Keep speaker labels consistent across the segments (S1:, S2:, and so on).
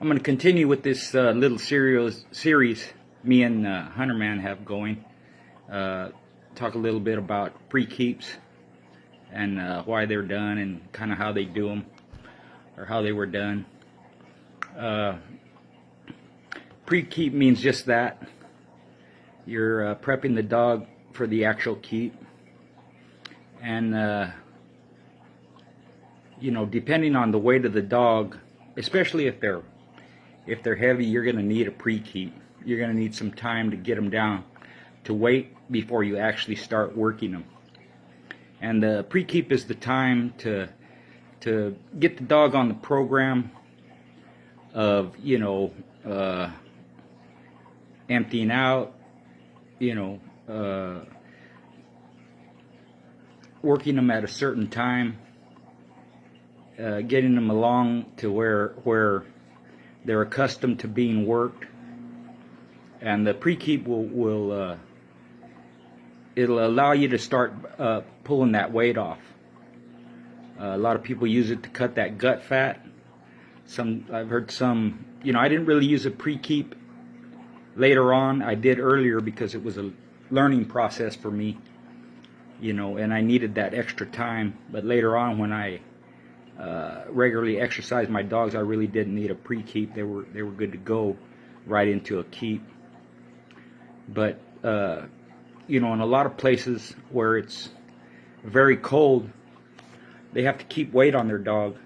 S1: I'm going to continue with this little series me and Hunter Man have going. Talk a little bit about preKEPS and why they're done and kind of how they do them, or how they were done. Pre-keep means just that. You're prepping the dog for the actual keep, and you know, depending on the weight of the dog, especially if they're heavy, you're going to need a pre-keep. You're going to need some time to get them down to weight before you actually start working them. And the pre-keep is the time to get the dog on the program of, you know, emptying out, you know, working them at a certain time, getting them along to where they're accustomed to being worked. And the pre-keep will it'll allow you to start pulling that weight off. A lot of people use it to cut that gut fat. I've heard some, you know, I didn't really use a pre-keep later on. I did earlier because it was a learning process for me, you know, and I needed that extra time. But later on, when I regularly exercised my dogs, I really didn't need a pre-keep. They were good to go right into a keep. But you know, in a lot of places where it's very cold, they have to keep weight on their dog.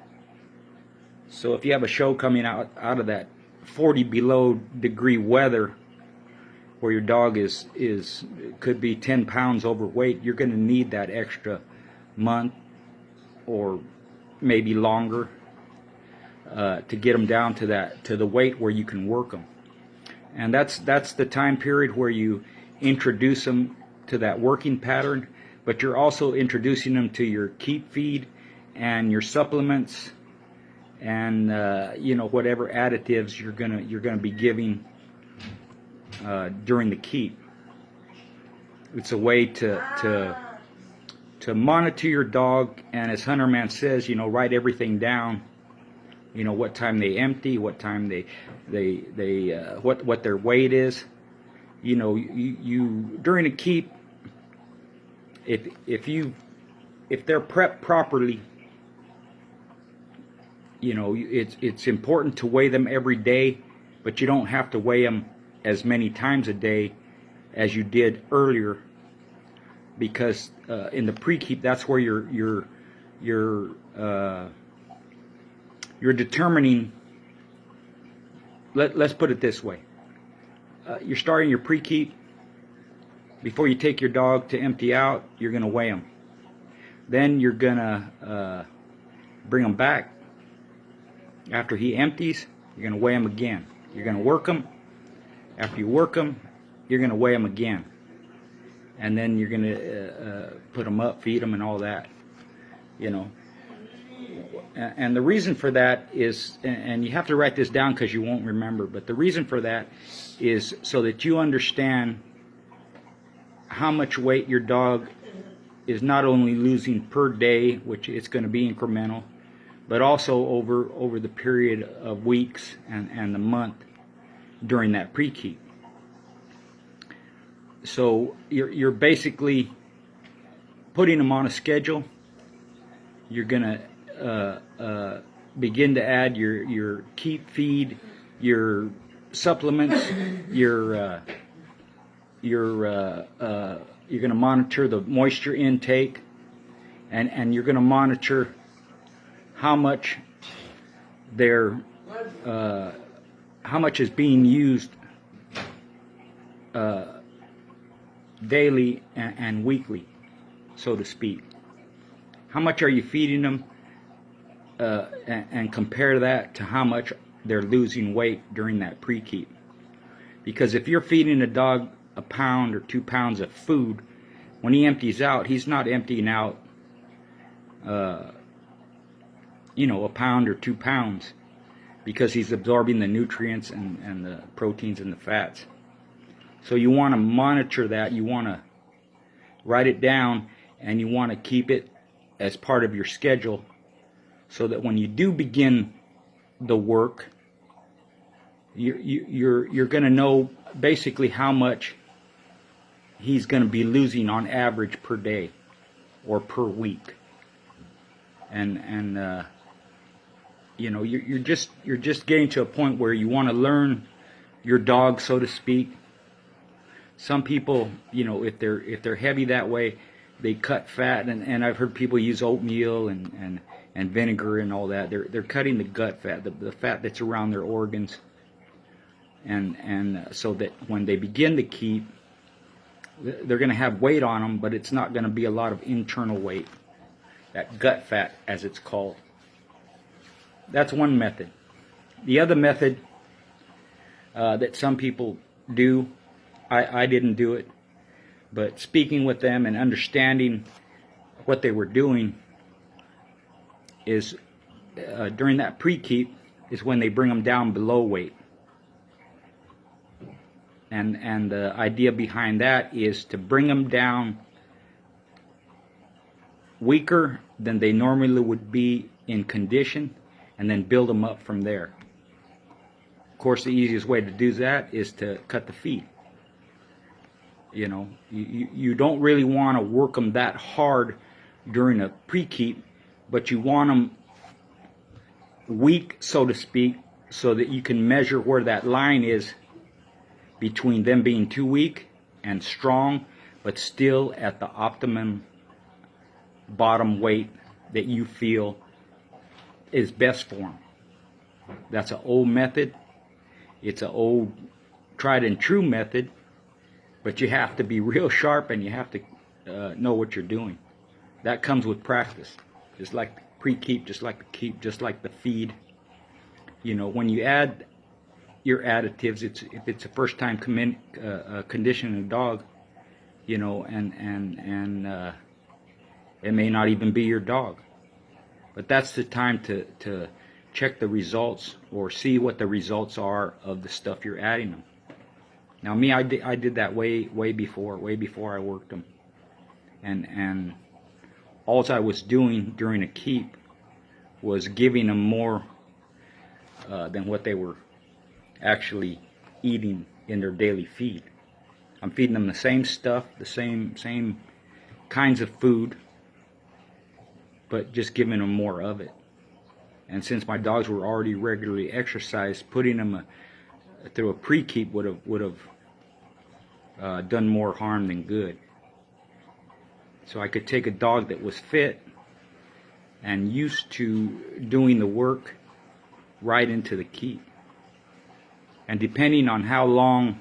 S1: So if you have a show coming out of that 40 below degree weather, where your dog could be 10 pounds overweight, you're going to need that extra month or maybe longer to get them down to the weight where you can work them. And that's the time period where you introduce them to that working pattern, but you're also introducing them to your keep feed and your supplements, and you know, whatever additives you're gonna be giving during the keep. It's a way to monitor your dog, and as Hunter Man says, you know, write everything down. You know, what time they empty, what time what their weight is. You know, you during a keep, if they're prepped properly, you know, it's important to weigh them every day, but you don't have to weigh them as many times a day as you did earlier, because in the pre-keep, that's where you're determining. Let's put it this way: you're starting your pre-keep. Before you take your dog to empty out, you're going to weigh them. Then you're going to bring him back. After he empties, you're going to weigh him again. You're going to work him. After you work him, you're going to weigh him again. And then you're going to put him up, feed him, and all that. You know. And the reason for that is, and you have to write this down because you won't remember, but the reason for that is so that you understand how much weight your dog is not only losing per day, which it's going to be incremental, but also over the period of weeks and the month during that pre-keep. So you're basically putting them on a schedule. You're going to begin to add your keep feed, your supplements, you're going to monitor the moisture intake, and you're going to monitor how much how much is being used daily and weekly, so to speak. How much are you feeding them, and compare that to how much they're losing weight during that pre-keep. Because if you're feeding a dog a pound or 2 pounds of food, when he empties out, he's not emptying out you know, a pound or 2 pounds, because he's absorbing the nutrients and the proteins and the fats. So you want to monitor that. You want to write it down, and you want to keep it as part of your schedule, so that when you do begin the work, you're going to know basically how much he's going to be losing on average per day or per week. And you know, you're just getting to a point where you want to learn your dog, so to speak. Some people, you know, if they're heavy that way, they cut fat, and I've heard people use oatmeal and vinegar and all that. They're cutting the gut fat, the fat that's around their organs, and so that when they begin to keep, they're going to have weight on them, but it's not going to be a lot of internal weight, that gut fat as it's called. That's one method. The other method that some people do, I didn't do it, but speaking with them and understanding what they were doing is during that pre-keep is when they bring them down below weight. And the idea behind that is to bring them down weaker than they normally would be in condition, and then build them up from there. Of course, the easiest way to do that is to cut the feed. You know, you don't really want to work them that hard during a pre-keep, but you want them weak, so to speak, so that you can measure where that line is between them being too weak and strong, but still at the optimum bottom weight that you feel is best for them. That's an old method. It's an old tried and true method, but you have to be real sharp and you have to know what you're doing. That comes with practice. Just like the pre-keep, just like the keep, just like the feed. You know, when you add your additives, if it's a first time conditioning a dog, you know, and it may not even be your dog. But that's the time to check the results or see what the results are of the stuff you're adding them. Now me, I did that way before I worked them. And all I was doing during a keep was giving them more than what they were actually eating in their daily feed. I'm feeding them the same stuff, the same kinds of food, but just giving them more of it. And since my dogs were already regularly exercised, putting them through a pre-keep would have done more harm than good. So I could take a dog that was fit and used to doing the work right into the keep. And depending on how long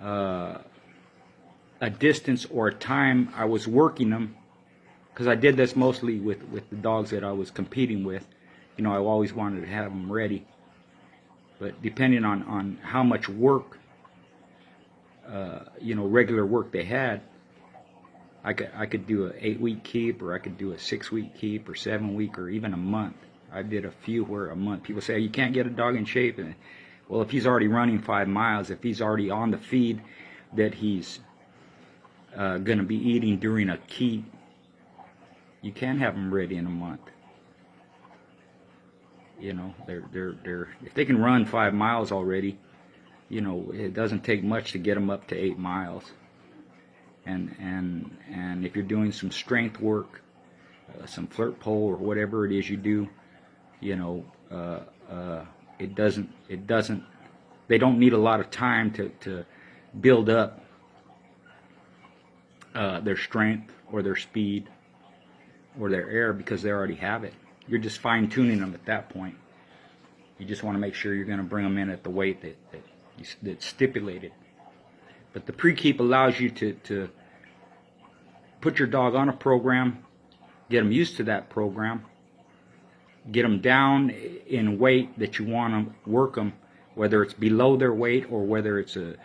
S1: a distance or a time I was working them, because I did this mostly with the dogs that I was competing with. You know, I always wanted to have them ready. But depending on how much work, you know, regular work they had, I could do an 8-week keep, or I could do a 6-week keep, or 7-week, or even a month. I did a few where a month. People say, you can't get a dog in shape. And, well, if he's already running 5 miles, if he's already on the feed that he's going to be eating during a keep, you can have them ready in a month. You know, they're if they can run 5 miles already, you know, it doesn't take much to get them up to 8 miles. And if you're doing some strength work, some flirt pole or whatever it is you do, you know, it doesn't. They don't need a lot of time to build up their strength or their speed or their air, because they already have it. You're just fine-tuning them at that point. You just want to make sure you're going to bring them in at the weight that's stipulated. But the pre-keep allows you to put your dog on a program, get them used to that program, get them down in weight that you want to work them, whether it's below their weight or whether it's a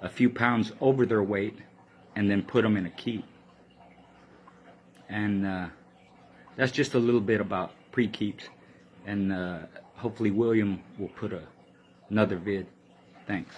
S1: few pounds over their weight, and then put them in a keep. And that's just a little bit about pre-keeps. And hopefully William will put another vid. Thanks.